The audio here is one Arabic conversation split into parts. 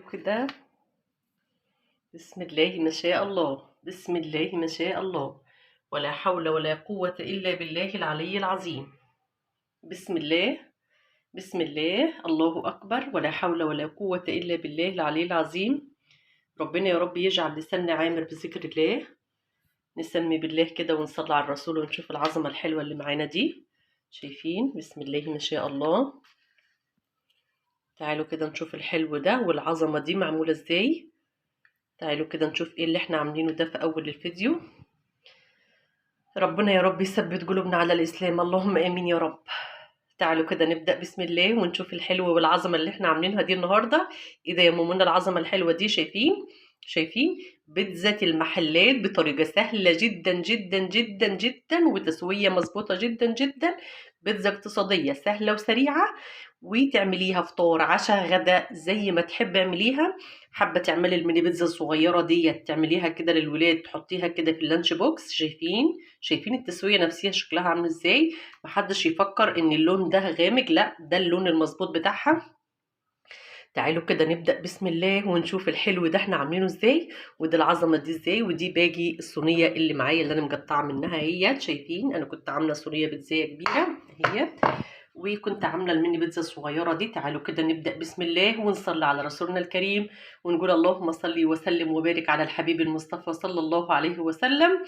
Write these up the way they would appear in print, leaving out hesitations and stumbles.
كده. بسم الله ما شاء الله، بسم الله ما شاء الله، ولا حول ولا قوة إلا بالله العلي العظيم. بسم الله، بسم الله، الله أكبر، ولا حول ولا قوة إلا بالله العلي العظيم. ربنا يا رب يجعل لساننا عامر بذكر الله. نسمي بالله كده ونصلي على الرسول ونشوف العظمة الحلوة اللي معانا دي. شايفين؟ بسم الله ما شاء الله. تعالوا كده نشوف الحلو ده والعظمة دي معمولة ازاي. تعالوا كده نشوف ايه اللي احنا عاملينه ده في اول الفيديو. ربنا يا رب يثبت قلوبنا على الاسلام، اللهم امين يا رب. تعالوا كده نبدأ بسم الله ونشوف الحلو والعظمة اللي احنا عاملينها دي النهاردة. ايه ده يا مامونا العظمة الحلوة دي؟ شايفين؟ شايفين بيتزا المحلات بطريقة سهلة جدا جدا جدا جدا وتسوية مظبوطة جدا جدا. بيتزا اقتصادية سهلة وسريعة، وتعمليها فطار عشاء غدا زي ما تحب اعمليها. حابة تعملي الميني بيتزا الصغيرة ديت تعمليها كده للولاد، تحطيها كده في اللانش بوكس. شايفين؟ شايفين التسوية نفسها شكلها عامل ازاي؟ محدش يفكر ان اللون ده غامق، لا ده اللون المظبوط بتاعها. تعالوا كده نبدأ بسم الله ونشوف الحلو ده احنا عاملينه ازاي، وده العظمة دي ازاي. ودي باجي الصينية اللي معايا اللي انا مقطعة منها اهيت. شايفين؟ انا كنت عاملة صينية بيتزاية كبيرة اهيت، وكنت عاملة الميني بيتزا الصغيرة دي. تعالوا كده نبدأ بسم الله ونصلي على رسولنا الكريم ونقول اللهم صل وسلم وبارك على الحبيب المصطفى صلى الله عليه وسلم.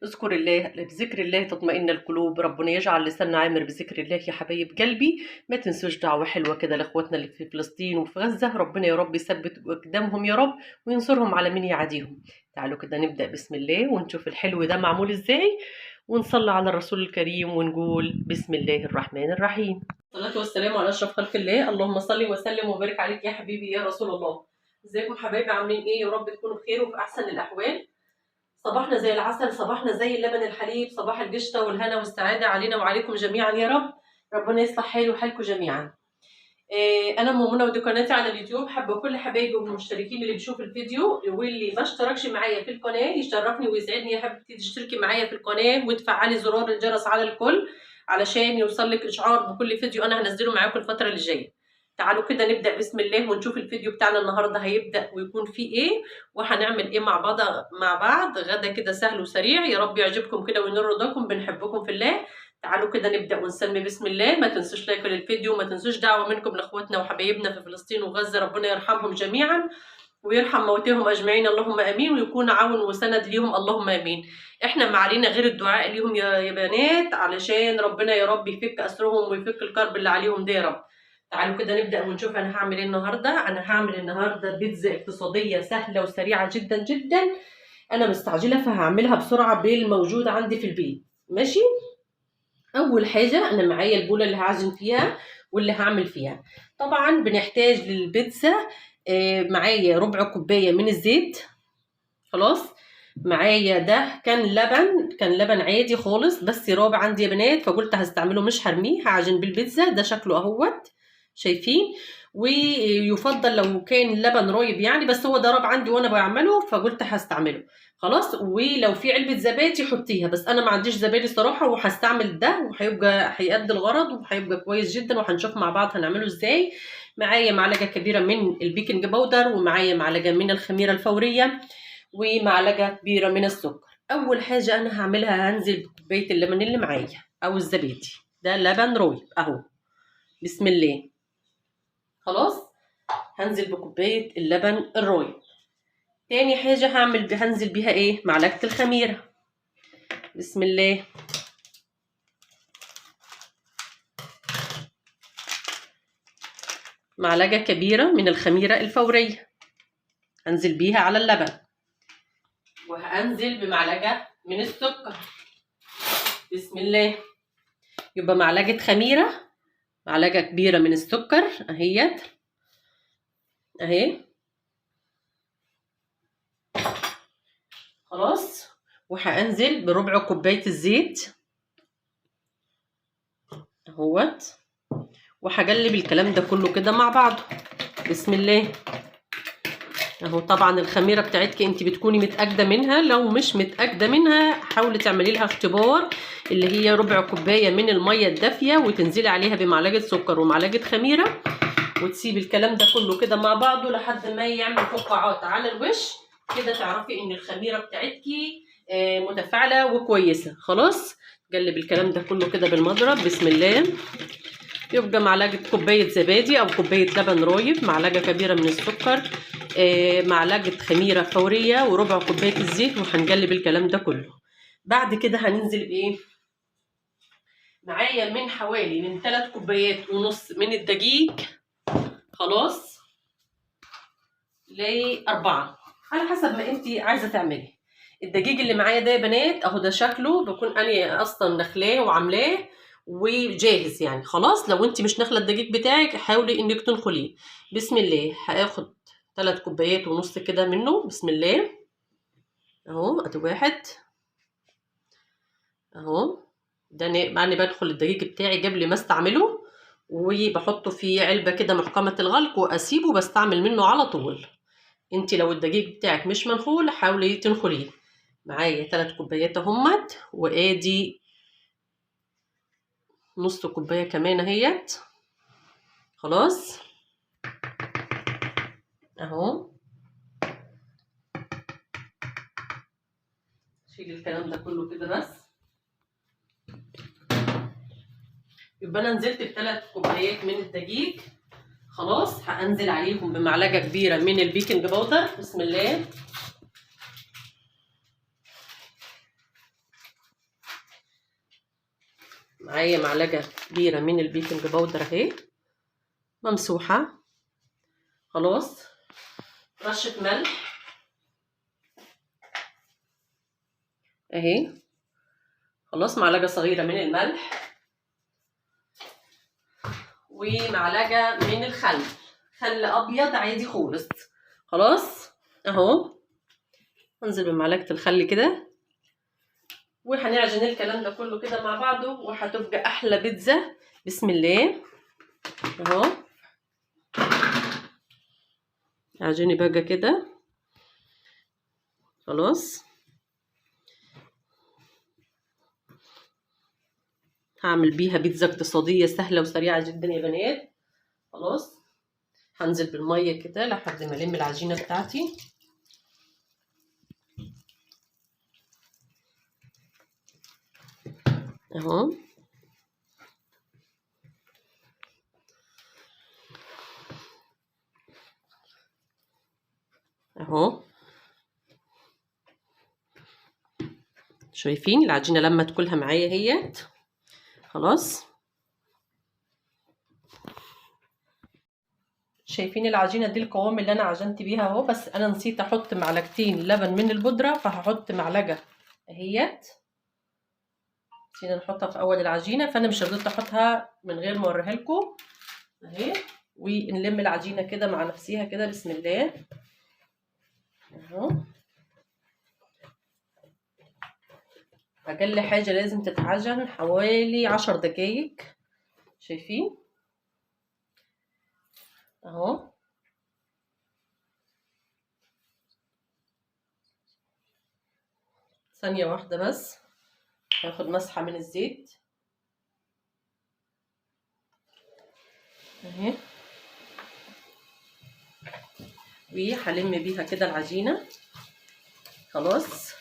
اذكر الله، بذكر الله تطمئن القلوب. ربنا يجعل لساننا عامر بذكر الله يا حبايب قلبي. ما تنسوش دعوة حلوة كده لاخواتنا اللي في فلسطين وفي غزة. ربنا يا رب يثبت قدامهم يا رب وينصرهم على من يعاديهم. تعالوا كده نبدأ بسم الله ونشوف الحلو ده معمول ازاي، ونصلي على الرسول الكريم ونقول بسم الله الرحمن الرحيم. الصلاة والسلام على أشرف خلق الله. اللهم صل وسلم وبارك عليك يا حبيبي يا رسول الله. ازيكم حبايبي؟ عاملين ايه؟ يا رب تكونوا بخير وفي أحسن الأحوال. صباحنا زي العسل، صباحنا زي اللبن الحليب، صباح القشطة والهنا والسعادة علينا وعليكم جميعا يا رب. ربنا يصلح حالي وحالكم جميعا. انا منى ودي قناتي على اليوتيوب. حابه كل حبايبي والمشتركين اللي بيشوفوا الفيديو واللي ما اشتركش معايا في القناه يشرفني ويسعدني يا حبيبتي تشتركي معايا في القناه وتفعلي زرار الجرس على الكل علشان يوصلك اشعار بكل فيديو انا هنزله معاكم الفتره اللي جايه. تعالوا كده نبدا بسم الله ونشوف الفيديو بتاعنا النهارده هيبدا ويكون فيه ايه وهنعمل ايه مع بعض غدا كده سهل وسريع. يا رب يعجبكم كده وينور رضاكم، بنحبكم في الله. تعالوا كده نبدأ ونسمي بسم الله. ما تنسوش لايك للفيديو، ما تنسوش دعوة منكم لاخواتنا وحبايبنا في فلسطين وغزة. ربنا يرحمهم جميعا ويرحم موتهم اجمعين، اللهم امين، ويكون عون وسند ليهم، اللهم امين. احنا ما علينا غير الدعاء ليهم يا بنات، علشان ربنا يا رب يفك اسرهم ويفك الكرب اللي عليهم ده يا رب. تعالوا كده نبدأ ونشوف انا هعمل ايه النهارده. انا هعمل النهارده بيتزا اقتصادية سهلة وسريعة جدا جدا. انا مستعجلة فهعملها بسرعة بالموجود عندي في البيت. ماشي؟ اول حاجه انا معايا البوله اللي هعجن فيها واللي هعمل فيها. طبعا بنحتاج للبيتزا معايا ربع كوبايه من الزيت. خلاص. معايا ده كان لبن عادي خالص بس راب عندي يا بنات، فقلت هستعمله مش هرميه، هعجن بالبيتزا. ده شكله اهوت. شايفين؟ ويفضل لو كان اللبن رايب يعني، بس هو ده راب عندي وانا بعمله فقلت هستعمله. خلاص. ولو في علبة زبادي حطيها، بس انا ما عنديش زبادي صراحة وهستعمل ده وهيبقى هيأدي الغرض وهيبقى كويس جدا، وهنشوف مع بعض هنعمله ازاي. معايا معلقة كبيرة من البيكنج باودر، ومعايا معلقة من الخميرة الفورية، ومعلقة كبيرة من السكر. اول حاجة انا هعملها هنزل بكوباية اللبن اللي معايا او الزبادي. ده لبن رايب اهو. بسم الله. خلاص. هنزل بكوباية اللبن الرايب. تاني حاجة هنزل بيها ايه؟ معلقة الخميرة. بسم الله. معلقة كبيرة من الخميرة الفورية هنزل بيها على اللبن. وهنزل بمعلقة من السكر. بسم الله. يبقى معلقة خميرة، معلقة كبيرة من السكر اهيت اهي. خلاص. وهنزل بربع كوباية الزيت اهوت، وهقلب الكلام ده كله كده مع بعضه. بسم الله اهو. طبعا الخميره بتاعتك انت بتكوني متاكده منها، لو مش متاكده منها حاولي تعملي لها اختبار، اللي هي ربع كوبايه من الميه الدافيه وتنزلي عليها بمعلقه سكر ومعلقه خميره وتسيب الكلام ده كله كده مع بعضه لحد ما يعمل فقاعات على الوش كده، تعرفي ان الخميره بتاعتكي متفاعله وكويسه. خلاص قلب الكلام ده كله كده بالمضرب بسم الله. يبقى معلقه كوبايه زبادي او كوبايه لبن رايب، معلقه كبيره من السكر، معلقه خميره فوريه، وربع كوبايه الزيت، وهنقلب الكلام ده كله. بعد كده هننزل بايه؟ معايا من حوالي من 3 كوبايات ونص من الدقيق، خلاص، ل4 على حسب ما انت عايزه تعملي. الدقيق اللي معايا ده يا بنات اهو، ده شكله بكون انا اصلا نخلاه وعاملاه وجاهز يعني. خلاص لو انت مش نخله الدقيق بتاعك حاولي انك تنخليه. بسم الله. هاخد 3 كوبايات ونص كده منه بسم الله اهو، ادي واحد اهو. ده انا بدخل الدقيق بتاعي قبل ما استعمله، وبحطه في علبه كده محكمه الغلق واسيبه بستعمل منه على طول. انت لو الدقيق بتاعك مش منخول حاولي تنخليه. معايا 3 كوبايات اهمت، وادي نص كوبايه كمان اهيت. خلاص اهو. شيل الكلام ده كله كده بس. يبقى انا نزلت ب3 كوبايات من الدقيق. خلاص هانزل عليهم بمعلقه كبيره من البيكنج باودر بسم الله. معايا معلقه كبيره من البيكنج باودر اهي ممسوحه. خلاص رشه ملح اهي. خلاص معلقه صغيره من الملح، ومعلقه من الخل، خل ابيض عادي خالص. خلاص اهو. هنزل بمعلقه الخل كده، وهنعجن الكلام ده كله كده مع بعضه، وهتبقى احلى بيتزا بسم الله اهو. اعجني بقى كده. خلاص هعمل بيها بيتزا اقتصاديه سهله وسريعه جدا يا بنات. خلاص هنزل بالميه كده لحد ما الم العجينه بتاعتي اهو اهو. شايفين العجينه لما تكلها معايا اهيت. خلاص شايفين العجينه دي القوام اللي انا عجنت بيها اهو، بس انا نسيت احط معلقتين لبن من البودره، فهحط معلقه اهيت. نسينا نحطها في اول العجينه، فانا مش رضيت احطها من غير ما اوريها لكم اهي. ونلم العجينه كده مع نفسيها كده بسم الله اهو. اقل حاجه لازم تتعجن حوالي 10 دقايق. شايفين اهو. ثانيه واحده بس، هاخد مسحه من الزيت اهي، وهلم بيها كده العجينه. خلاص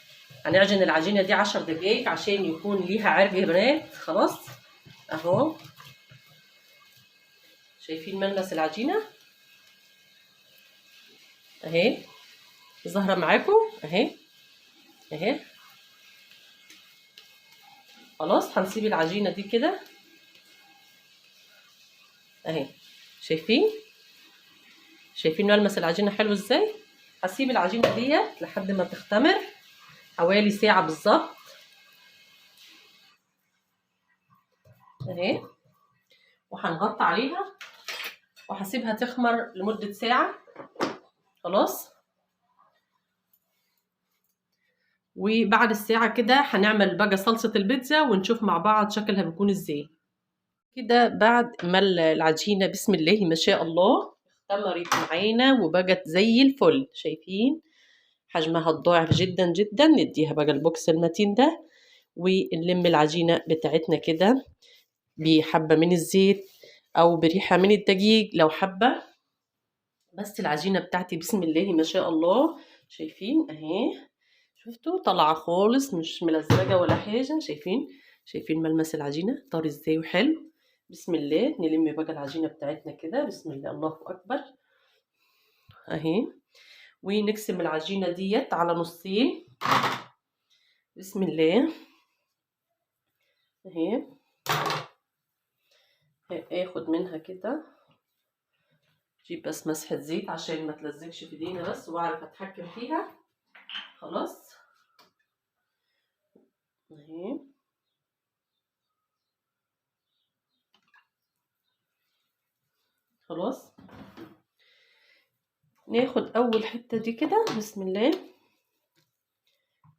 هنعجن العجينه دي 10 دقايق عشان يكون ليها عرق يا بنات. خلاص اهو. شايفين ملمس العجينه اهي ظاهره معاكم اهي اهي. خلاص هنسيب العجينه دي كده اهي. شايفين ملمس العجينه حلو ازاي. هسيب العجينه ديت لحد ما تختمر حوالي ساعه بالظبط اهي، وهنغطي عليها وهسيبها تخمر لمده ساعه. خلاص وبعد الساعه كده هنعمل بقى صلصه البيتزا ونشوف مع بعض شكلها بيكون ازاي. كده بعد ما العجينه بسم الله ما شاء الله اختمرت معانا وبقت زي الفل. شايفين حجمها الضعف جدا جدا. نديها بقى البوكس المتين ده ونلم العجينه بتاعتنا كده بحبه من الزيت او بريحة من الدقيق لو حابة. بس العجينة بتاعتي بسم الله ما شاء الله، شايفين اهي، شفتوا طالعة خالص مش ملزجة ولا حاجة. شايفين ملمس العجينة طري ازاي وحلو. بسم الله نلم بقى العجينة بتاعتنا كده، بسم الله الله أكبر اهي. ونقسم العجينة ديت على نصين، بسم الله اهي. اخد منها كده، جيب بس مسحة زيت عشان ما تلزقش في ايدينا بس واعرف اتحكم فيها. خلاص اهي. خلاص ناخد اول حتة دي كده، بسم الله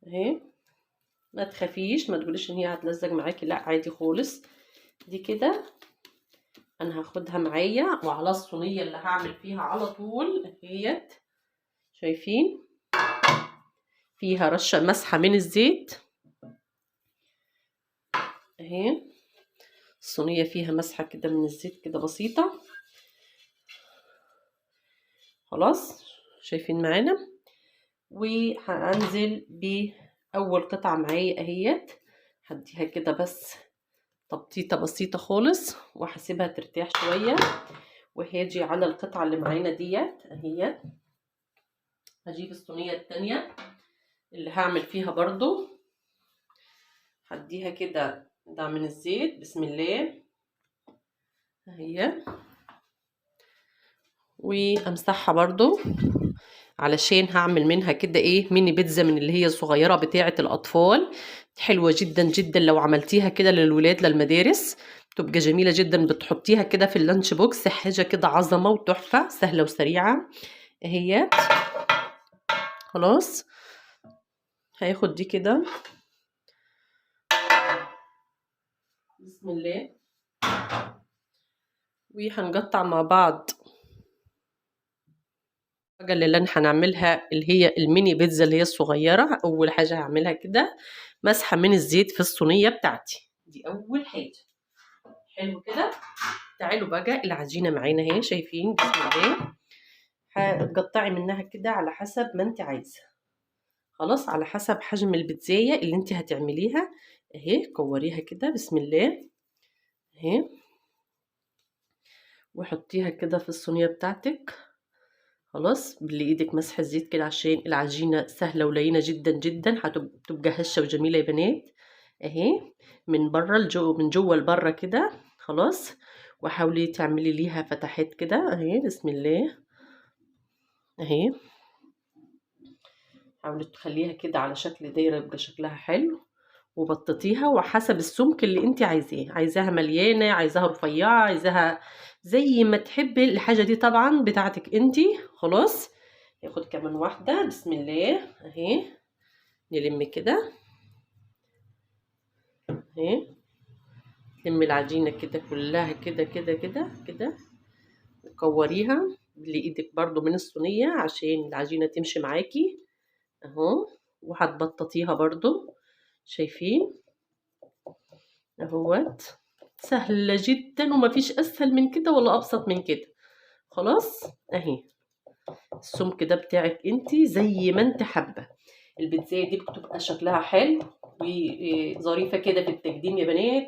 اهي. ما تخافيش، ما تقوليش ان هي هتلزق معاكي، لا عادي خالص. دي كده انا هاخدها معايا وعلى الصينية اللي هعمل فيها على طول اهيت. شايفين فيها رشة مسحة من الزيت اهي. الصينية فيها مسحة كده من الزيت كده بسيطة. خلاص شايفين معانا. وهنزل بأول قطعة معايا اهيت، هديها كده بس تبطيطة بسيطة خالص وهسيبها ترتاح شوية. وهاجي على القطعة اللي معانا ديت اهيت، هجيب الصينية التانية اللي هعمل فيها برضو، هديها كده قطعة من الزيت بسم الله اهي. وامسحها برضو علشان هعمل منها كده ايه ميني بيتزا من اللي هي الصغيرة بتاعة الأطفال. حلوة جدا جدا لو عملتيها كده للولاد للمدارس، تبقى جميلة جدا. بتحطيها كده في اللانش بوكس، حاجة كده عظمة وتحفة سهلة وسريعة اهيت. خلاص هاخد دي كده بسم الله، وهنقطع مع بعض الحاجة اللي انا هنعملها اللي هي الميني بيتزا اللي هي الصغيرة. أول حاجة هعملها كده مسحة من الزيت في الصينية بتاعتي دي أول حاجة. حلو كده. تعالوا بقى العجينة معانا اهي، شايفين بسم الله. هتقطعي منها كده على حسب ما انت عايزة، خلاص على حسب حجم البيتزاية اللي انت هتعمليها اهي. كوريها كده بسم الله اهي، وحطيها كده في الصينية بتاعتك. خلاص باللي ايدك مسح الزيت كده عشان العجينة سهلة ولينة جدا جدا، هتبقى هشة وجميلة يا بنات اهي. من بره لجو، من جوه لبره كده. خلاص وحاولي تعملي ليها فتحات كده اهي بسم الله اهي. حاولي تخليها كده على شكل دايرة يبقى شكلها حلو، وبططيها وحسب السمك اللي انت عايزاه، عايزاها مليانة عايزاها رفيعة عايزاها زي ما تحبي الحاجة دي طبعا بتاعتك انت. خلاص ياخد كمان واحدة بسم الله اهي. نلم كده اهي، لمي العجينة كده كلها كده كده كده كده، وكوريها بايدك برضو من الصينية عشان العجينة تمشي معاكي اهو. وهتبططيها برضو شايفين اهوت. سهلة جدا ومفيش اسهل من كده ولا ابسط من كده. خلاص اهي. السمك ده بتاعك انتي زي ما انت حابة. البيتزاية دي بتبقى شكلها حلو وظريفة كده في التقديم يا بنات.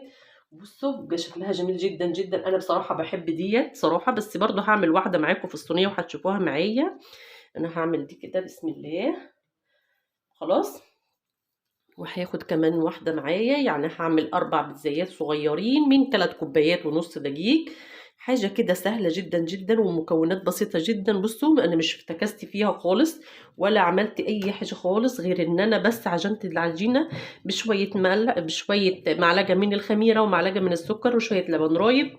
بصوا بيبقى شكلها جميل جدا جدا. انا بصراحة بحب ديت صراحة، بس برضو هعمل واحدة معاكم في الصينية وهتشوفوها معايا. انا هعمل دي كده بسم الله. خلاص وهاخد كمان واحدة معايا، يعني هعمل 4 بيتزايات صغيرين من 3 كوبايات ونص دقيق. حاجة كده سهلة جدا جدا ومكونات بسيطة جدا. بصوا انا مش افتكست فيها خالص ولا عملت اي حاجة خالص، غير ان انا بس عجنت العجينة بشوية معلقة من الخميرة ومعلقة من السكر وشوية لبن رايب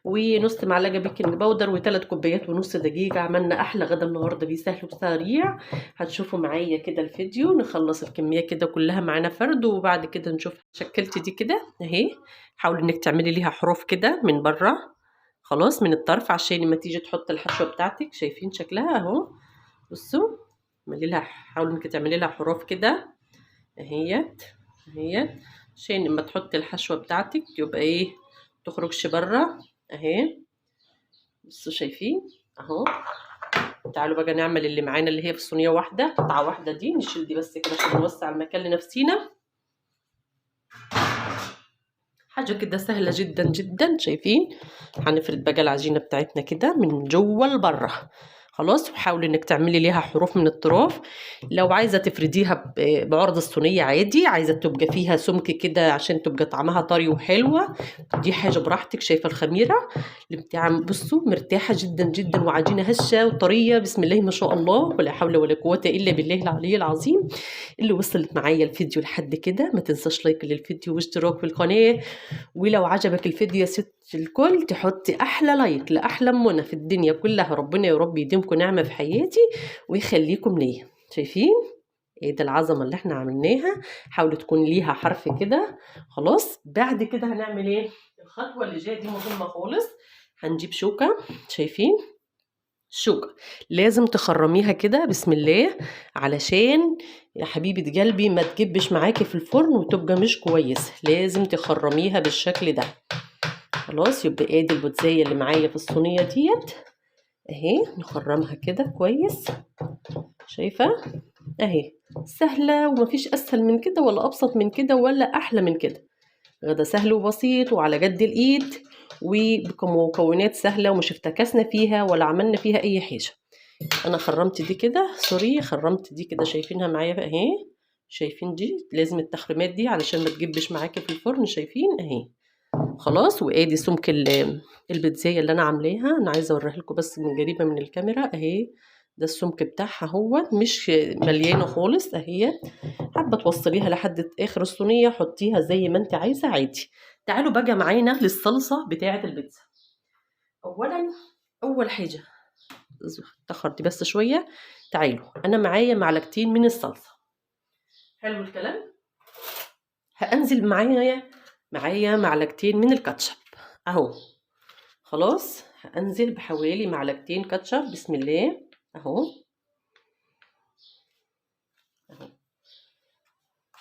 ونص معلقه بيكنج باودر وثلاث كوبايات ونص دقيق. عملنا احلى غدا النهارده بيه سهل وسريع. هتشوفوا معايا كده الفيديو نخلص الكميه كده كلها معانا فرد، وبعد كده نشوف. شكلت دي كده اهي، حاولي انك تعملي ليها حروف كده من بره خلاص من الطرف عشان لما تيجي تحط الحشوه بتاعتك. شايفين شكلها اهو. بصوا اعملي لها، حاولي انك تعملي لها حروف كده اهيت عشان لما تحطي الحشوه بتاعتك يبقى ايه تخرجش بره اهي. بصوا شايفين اهو. تعالوا بقى نعمل اللي معانا اللي هي في صينيه واحده، قطعه واحده دي، نشيل دي بس كده عشان نوسع المكان لنفسينا. حاجه كده سهله جدا جدا. شايفين؟ هنفرد بقى العجينه بتاعتنا كده من جوه لبره. خلاص، وحاولي انك تعملي ليها حروف من الطراف. لو عايزه تفرديها بعرض الصينيه عادي، عايزه تبقى فيها سمك كده عشان تبقى طعمها طري وحلوه، دي حاجه براحتك. شايفه الخميره اللي بتاع، بصوا مرتاحه جدا جدا، وعجينه هشه وطريه، بسم الله ما شاء الله، ولا حول ولا قوه الا بالله العلي العظيم. اللي وصلت معايا الفيديو لحد كده ما تنساش لايك للفيديو واشتراك في القناه. ولو عجبك الفيديو يا ست الكل تحطي احلى لايك لاحلى منى في الدنيا كلها. ربنا يا رب يديمكم نعمه في حياتي ويخليكم ليا. شايفين ايه ده العظمه اللي احنا عملناها؟ حاولوا تكون ليها حرف كده. خلاص، بعد كده هنعمل ايه؟ الخطوه اللي جايه دي مهمه خالص. هنجيب شوكه. شايفين؟ الشوكة لازم تخرميها كده بسم الله، علشان يا حبيبة قلبي ما تجبش معاكي في الفرن وتبقى مش كويس. لازم تخرميها بالشكل ده. خلاص، يبقى ادي البوتزاية اللي معايا في الصينية ديت اهي، نخرمها كده كويس. شايفة اهي؟ سهلة، ومفيش اسهل من كده ولا ابسط من كده ولا احلى من كده. غدا سهل وبسيط وعلى قد الايد، وبمكونات سهلة، ومش افتكسنا فيها ولا عملنا فيها اي حاجة. انا خرمت دي كده، سوري، خرمت دي كده. شايفينها معايا اهي؟ شايفين دي؟ لازم التخريمات دي علشان ما تجبش معاكي في الفرن. شايفين اهي؟ خلاص، وادي سمك البيتزايه اللي انا عاملاها. انا عايزه اوريها لكم بس من قريبه من الكاميرا اهي. ده السمك بتاعها، هو مش مليانه خالص اهي. حابه توصليها لحد اخر الصينيه، حطيها زي ما انت عايزه عادي. تعالوا بقى معانا للصلصه بتاعه البيتزا. اول حاجه اتأخرت بس شوية. تعالوا، أنا معايا معلقتين من الصلصة. حلو الكلام. هأنزل معايا معلقتين من الكاتشب أهو. خلاص، هأنزل بحوالي معلقتين كاتشب بسم الله أهو.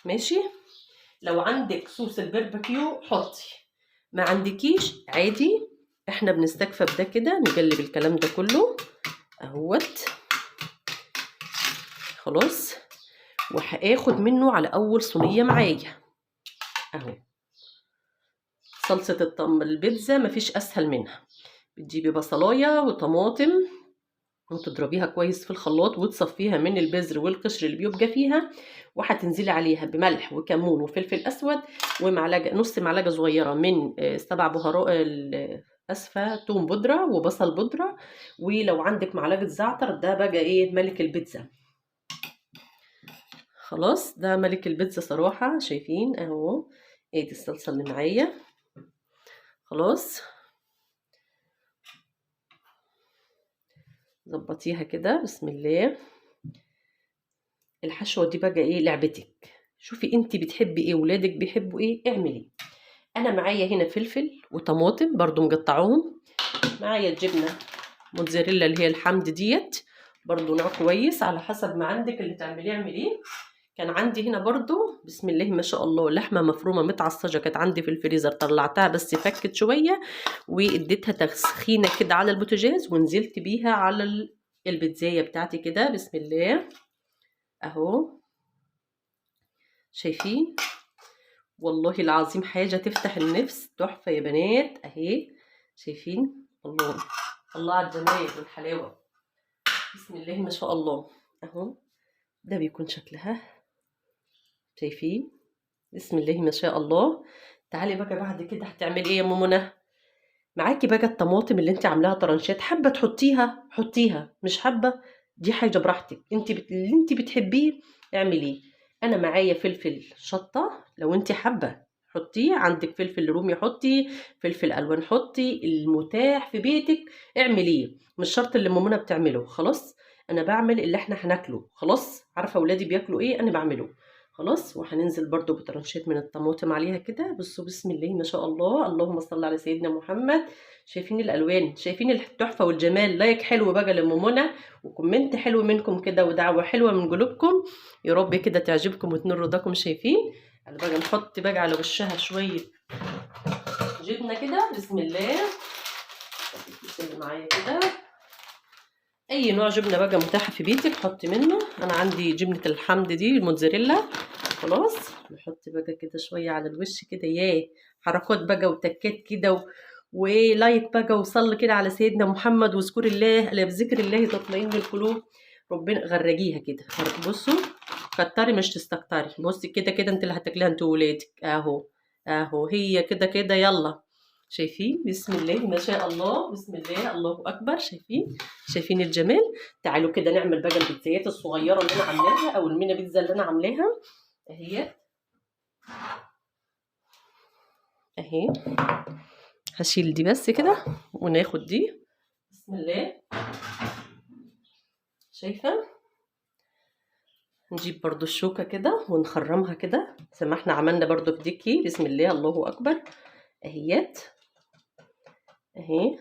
ماشي. لو عندك صوص الباربيكيو حطي، ما عندكيش عادي. احنا بنستكفى بده كده، نقلب الكلام ده كله اهوت. خلاص، وهاخد منه على اول صينيه معايا اهو. صلصه البيتزا مفيش اسهل منها. بتجيبي بصلايه وطماطم وتضربيها كويس في الخلاط، وتصفيها من البذر والقشر اللي بيبقى فيها، وهتنزلي عليها بملح وكمون وفلفل اسود، ومعلقه نص معلقه صغيره من 7 بهارات، اسفه، توم بودره وبصل بودره. ولو عندك معلقه زعتر، ده بقى ايه ملك البيتزا. خلاص، ده ملك البيتزا صراحه. شايفين اهو؟ ادي الصلصه اللي معايا. خلاص، ظبطيها كده بسم الله. الحشوه دي بقى ايه لعبتك. شوفي انت بتحبي ايه، ولادك بيحبوا ايه، اعملي. انا معايا هنا فلفل وطماطم برضو مقطعوهم. معايا الجبنه موتزاريلا اللي هي الحمد ديت، برضو نوع كويس على حسب ما عندك اللي تعمليه اعمليه. كان عندي هنا برضو بسم الله ما شاء الله لحمه مفرومه متعصجه، كانت عندي في الفريزر، طلعتها بس فكت شويه، واديتها تسخينه كده على البوتاجاز، ونزلت بيها على البيتزايه بتاعتي كده بسم الله اهو. شايفين؟ والله العظيم حاجه تفتح النفس، تحفه يا بنات اهي. شايفين؟ الله الله على الجمال والحلاوه، بسم الله ما شاء الله اهو. ده بيكون شكلها. شايفين؟ بسم الله ما شاء الله. تعالي بقى بعد كده هتعملي ايه يا ام منى؟ معاكي بقى الطماطم اللي انت عاملاها طرنشات، حابه تحطيها حطيها، مش حابه دي حاجه براحتك. اللي انت بتحبيه اعمليه. انا معايا فلفل شطه، لو انت حابه حطيه. عندك فلفل رومي حطي، فلفل الوان حطي، المتاح في بيتك اعمليه، مش شرط اللي مامنا بتعمله. خلاص، انا بعمل اللي احنا هناكله. خلاص، عارفه اولادي بياكلوا ايه انا بعمله. خلاص، وهننزل برضو بترنشات من الطماطم عليها كده. بصوا بسم الله ما شاء الله، اللهم صل على سيدنا محمد. شايفين الالوان؟ شايفين التحفه والجمال؟ لايك حلو بقى لام منى، وكومنت حلو منكم كده، ودعوه حلوه من قلوبكم. يا رب كده تعجبكم وتنور رضاكم. شايفين؟ انا بقى نحط بقى على وشها شويه جبنه كده بسم الله. بص اللي معايا كده، اي نوع جبنه بقى متاحه في بيتك حطي منه. انا عندي جبنه الحمد دي الموتزاريلا. خلاص نحط بقى كده شويه على الوش كده، ياه حركات بقى وتكات كده ولايك بقى وصلي كده على سيدنا محمد واذكر الله، الا بذكر الله تطمئن القلوب. ربنا غرجيها كده. بصوا كتري مش تستكتري. بصي كده كده انت اللي هتاكليها انت وولادك. اهو اهو هي كده كده. يلا شايفين؟ بسم الله ما شاء الله، بسم الله الله اكبر. شايفين؟ شايفين الجمال؟ تعالوا كده نعمل بقى البيتزايات الصغيره اللي انا عاملاها، او المينا بيتزا اللي انا عاملاها اهي. اهي هشيل دي بس كده وناخد دي. بسم الله. شايفه؟ نجيب برضو الشوكه كده ونخرمها كده زي ما احنا عملنا برضو في ديكي. بسم الله الله اكبر. اهيت اهي،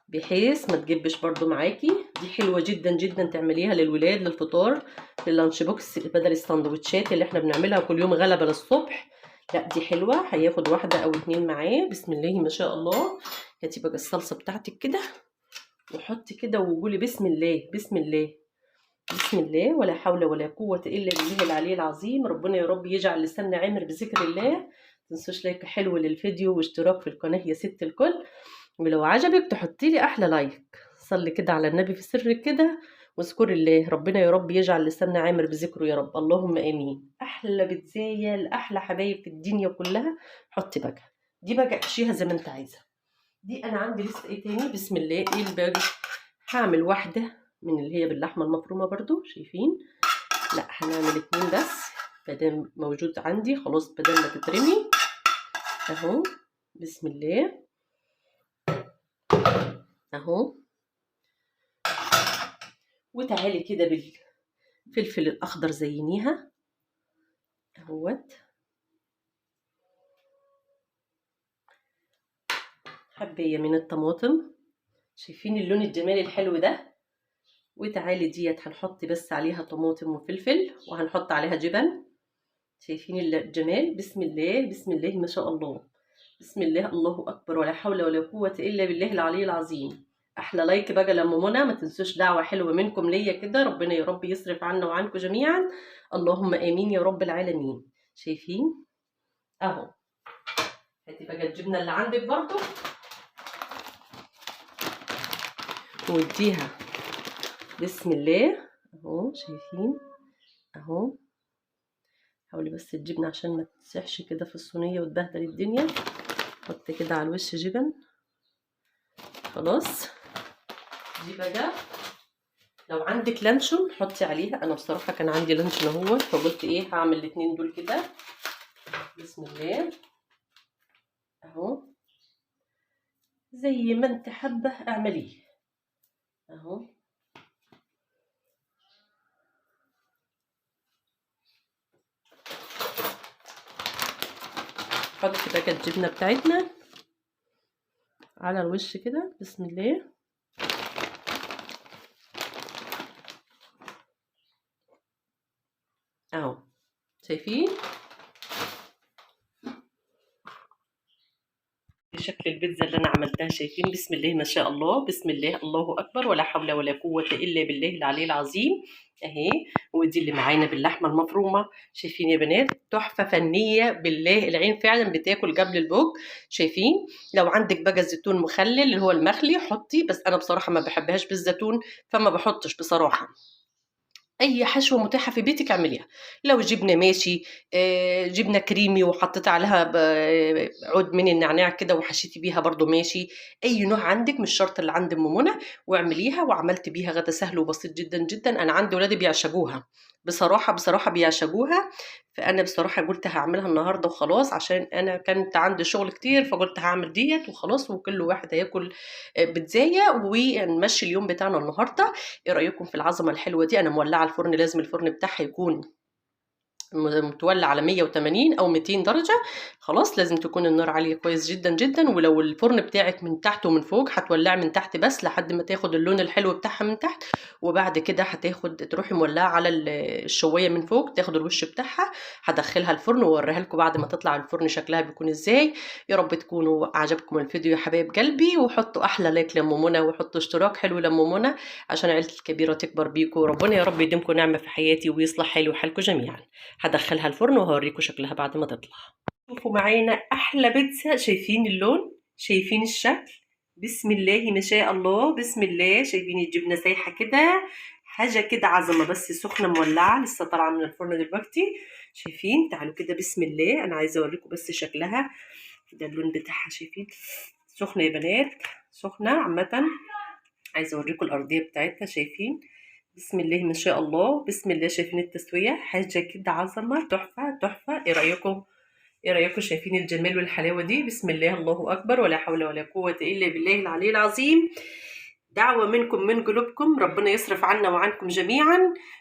بحيث ما تجبش برضو معاكي. دي حلوه جدا جدا تعمليها للولاد للفطار لللانش بوكس بدل السندوتشات اللي احنا بنعملها كل يوم غلبه للصبح. لا دي حلوه. هياخد واحده او اتنين معاه. بسم الله ما شاء الله. هاتي بقى الصلصه بتاعتك كده وحطي كده وقولي بسم الله بسم الله بسم الله ولا حول ولا قوه الا بالله العلي العظيم. ربنا يا رب يجعل لساننا عامر بذكر الله. متنسوش لايك حلو للفيديو واشتراك في القناه يا ست الكل، ولو عجبك تحطي لي احلى لايك. صلي كده على النبي في سرك كده واذكر الله. ربنا يا رب يجعل لساننا عامر بذكره يا رب. اللهم امين. احلى بتزايه لاحلى حبايب في الدنيا كلها. حطي بقى دي بقى احشيها زي ما انت عايزه. دي انا عندي لسه ايه تاني؟ بسم الله. ايه الباقي؟ هعمل واحده من اللي هي باللحمه المفرومه برضو. شايفين؟ لا هنعمل اتنين بس مادام موجود عندي. خلاص بدل ما تترمي اهو. بسم الله اهو. وتعالي كده بالفلفل الاخضر زينيها اهوت. حبايه من الطماطم. شايفين اللون الجمالي الحلو ده؟ وتعالي ديت هنحط بس عليها طماطم وفلفل وهنحط عليها جبن. شايفين الجمال؟ بسم الله بسم الله ما شاء الله. بسم الله الله اكبر ولا حول ولا قوه الا بالله العلي العظيم. احلى لايك بقى لام منى. ما تنسوش دعوه حلوه منكم ليا كده. ربنا يا رب يصرف عنا وعنكم جميعا. اللهم امين يا رب العالمين. شايفين اهو؟ هاتي بقى الجبنه اللي عندك برضو واديها. بسم الله اهو. شايفين اهو؟ حاولي بس الجبنه عشان ما تسيحش كده في الصينيه وتبهدل الدنيا. حط كده على الوش جبن. خلاص دي بقى لو عندك لانشون حطي عليها. انا بصراحه كان عندي لانشون اهو فقلت ايه هعمل الاتنين دول كده. بسم الله اهو. زي ما انت حابه اعمليه اهو. حط بقى الجبنه بتاعتنا على الوش كده. بسم الله اهو. شايفين شكل البيتزا اللي انا عملتها؟ شايفين؟ بسم الله ما شاء الله. بسم الله الله اكبر ولا حول ولا قوه الا بالله العلي العظيم. اهي. ودي اللي معانا باللحمه المفرومه. شايفين يا بنات؟ تحفه فنيه بالله. العين فعلا بتاكل قبل البوق. شايفين؟ لو عندك بقى الزيتون مخلل اللي هو المخلي حطي، بس انا بصراحه ما بحبهاش بالزيتون فما بحطش بصراحه. اي حشوه متاحه في بيتك اعمليها. لو جبنه ماشي، جبنه كريمي وحطيت عليها عود من النعناع كده وحشيتي بيها برضو ماشي. اي نوع عندك مش شرط اللي عند ام منى. واعمليها. وعملت بيها غدا سهل وبسيط جدا جدا. انا عندي ولادي بيعشقوها بصراحه بصراحه بيعشقوها. فانا بصراحه قلت هعملها النهارده وخلاص عشان انا كانت عندي شغل كتير فقلت هعمل ديت وخلاص وكل واحد هياكل بتزايه ونمشي اليوم بتاعنا النهارده. ايه رايكم في العظمه الحلوه دي؟ انا مولعه الفرن. لازم الفرن بتاعها يكون متولع على 180 او 200 درجه. خلاص لازم تكون النار عاليه كويس جدا جدا. ولو الفرن بتاعك من تحت ومن فوق هتولعي من تحت بس لحد ما تاخد اللون الحلو بتاعها من تحت، وبعد كده تروحي مولعه على الشوايه من فوق تاخد الوش بتاعها. هدخلها الفرن واوريها لكم بعد ما تطلع الفرن شكلها بيكون ازاي. يا رب تكونوا عجبكم الفيديو يا حبايب قلبي، وحطوا احلى لايك لام منى، وحطوا اشتراك حلو لام منى عشان عيلتي الكبيره تكبر بيكم. ربنا يا رب يديمكم نعمه في حياتي ويصلح حالي وحالكم جميعا. هدخلها الفرن وهوريكم شكلها بعد ما تطلع. شوفوا معانا احلى بيتزا، شايفين اللون، شايفين الشكل، بسم الله ما شاء الله، بسم الله. شايفين الجبنه سايحه كده، حاجه كده عظمه، بس سخنه مولعه لسه طالعه من الفرن دلوقتي. شايفين؟ تعالوا كده بسم الله، انا عايزه اوريكم بس شكلها ده، اللون بتاعها شايفين؟ سخنه يا بنات، سخنه عامه. عايزه اوريكم الارضيه بتاعتها، شايفين؟ بسم الله ما شاء الله، بسم الله. شايفين التسويه؟ حاجه كده عظمه، تحفه تحفه. ايه رايكم؟ ايه رايكم؟ شايفين الجمال والحلاوه دي؟ بسم الله الله اكبر، ولا حول ولا قوه الا بالله العلي العظيم. دعوه منكم من قلوبكم، ربنا يصرف عنا وعنكم جميعا،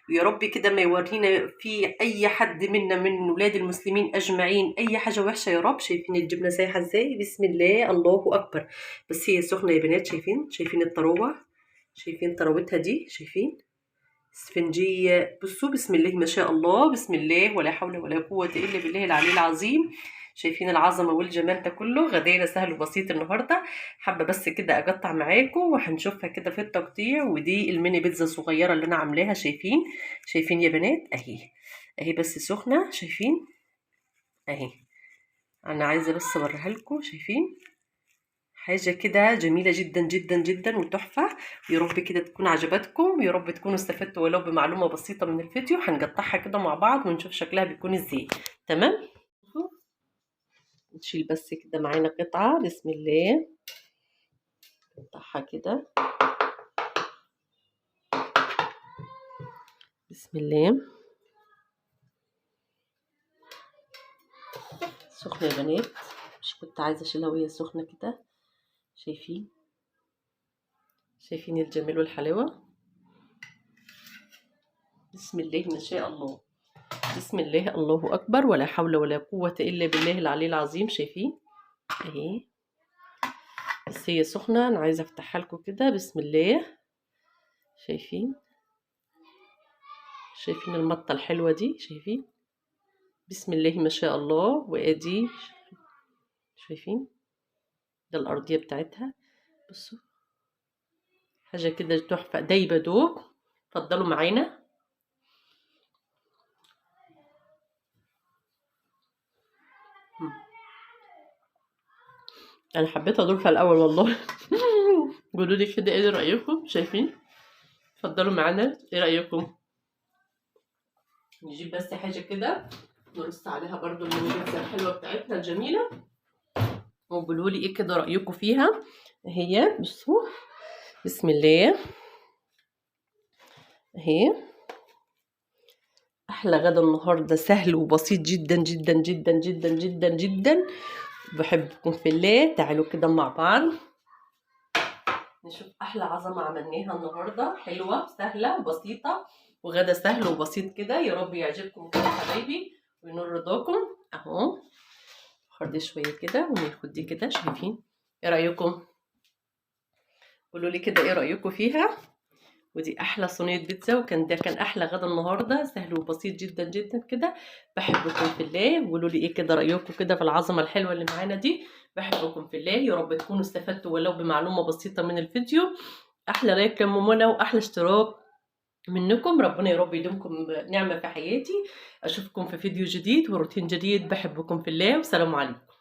ويا رب كده ما يورينا في اي حد منا من ولاد المسلمين اجمعين اي حاجه وحشه يا رب. شايفين الجبنه سايحه ازاي؟ بسم الله الله اكبر. بس هي سخنه يا بنات، شايفين؟ شايفين الطروه؟ شايفين طراوتها دي؟ شايفين؟ اسفنجية. بصوا بسم الله ما شاء الله، بسم الله ولا حول ولا قوة إلا بالله العلي العظيم. شايفين العظمة والجمال ده كله؟ غدانا سهل وبسيط النهاردة. حابة بس كده أقطع معاكم وهنشوفها كده في التقطيع. ودي الميني بيتزا الصغيرة اللي أنا عاملاها، شايفين؟ شايفين يا بنات؟ أهي أهي بس سخنة، شايفين؟ أهي أنا عايزة بس أوريها لكم. شايفين؟ حاجة كده جميلة جدا جدا جدا وتحفة. يا رب كده تكون عجبتكم، يا رب تكونوا استفدتوا ولو بمعلومة بسيطة من الفيديو. هنقطعها كده مع بعض ونشوف شكلها بيكون ازاي. تمام؟ نشيل بس كده معانا قطعة، بسم الله. نقطعها كده بسم الله. سخنة يا بنات، مش كنت عايزة اشيلها وهي سخنة كده. شايفين؟ شايفين الجمال والحلاوة؟ بسم الله ما شاء الله، بسم الله الله اكبر، ولا حول ولا قوة الا بالله العلي العظيم. شايفين؟ اهي بس هي سخنة، انا عايزة افتحها لكم كده، بسم الله. شايفين؟ شايفين المطة الحلوة دي؟ شايفين؟ بسم الله ما شاء الله. وادي شايفين ده الارضية بتاعتها، بصوا حاجة كده تحفة، دايبة دوب. اتفضلوا معانا. انا حبيت اضيفها الاول والله. قولوا لي كده ايه رايكم؟ شايفين؟ اتفضلوا معانا، ايه رايكم؟ نجيب بس حاجه كده نرص عليها برضو المنجزه الحلوه بتاعتنا الجميله، وقولوا لي ايه كده رايكم فيها. هي بصوا بسم الله اهي. احلى غدا النهارده، سهل وبسيط جدا جدا جدا جدا جدا جدا. بحبكم في الله. تعالوا كده مع بعض نشوف احلى عظمه عملناها النهارده، حلوه سهله وبسيطه، وغدا سهل وبسيط كده. يا رب يعجبكم كده حبايبي وينور رضاكم. اهو خد شويه كده وناخد دي كده. شايفين؟ ايه رايكم؟ قولوا لي كده ايه رايكم فيها. ودي احلى صينيه بيتزا، ده كان احلى غدا النهارده، سهل وبسيط جدا جدا كده. بحبكم في الله. قولوا لي ايه كده رايكم كده في العظمه الحلوه اللي معانا دي. بحبكم في الله. يا رب تكونوا استفدتوا ولو بمعلومه بسيطه من الفيديو. احلى لايك يا منى واحلى اشتراك منكم. ربنا يا رب يديمكم نعمه في حياتي. اشوفكم في فيديو جديد وروتين جديد. بحبكم في الله، والسلام عليكم.